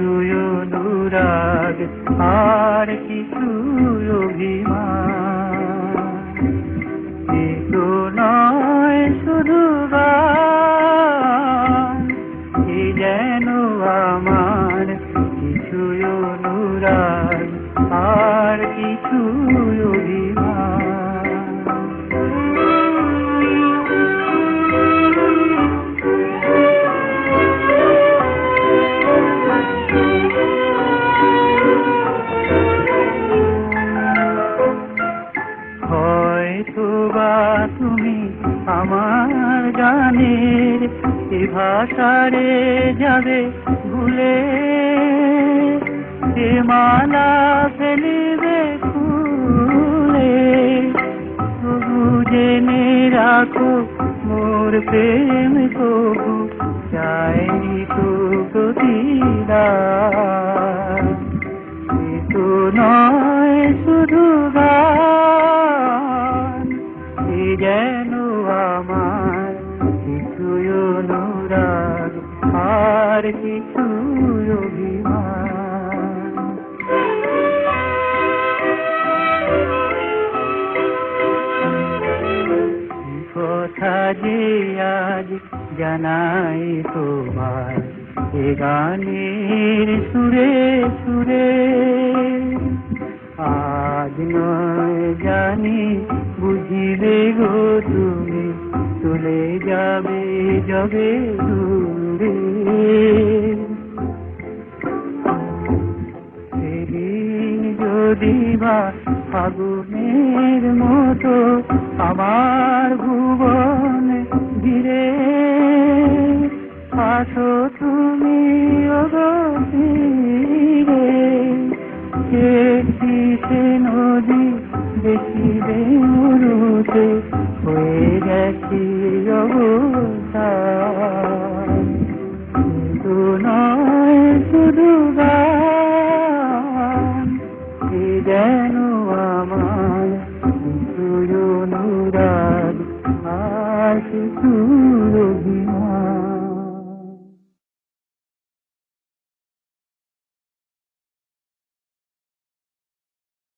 কিছুই অনুরাগ আর কিছুই অভিমান, এ তো নয় শুধু গান, এ যেন আমার কিছুই অনুরাগ আর কিছুই অভিমান। হয়তো বা তুমি আমার গানের এ ভাষারে যাবে ভুলে, এ মালা ফেলিবে খুলে, তবু জেনে রাখো মোর প্রেম তবু চাইনি তো প্রতিদান, এ তো নয় শুধু গান, এ যেন আমার কিছুই অনুরাগ আর কিছুই অভিমান। কথা যে আজ জানাই তোমায় এ গানের সুরে সুরে, আজ নয় জানি বুঝিবে গো তুমি চলে যাবে যবে দূরে, সেদিন যদি বা ফাগুনের মতো আমার ভুবন ঘিরে আসো তুমি অগতিরে, সে নদী দেখিবে মরুতে হয়ে গেছি অবসান, কিন্তু নয় শুধু গান, এ যেন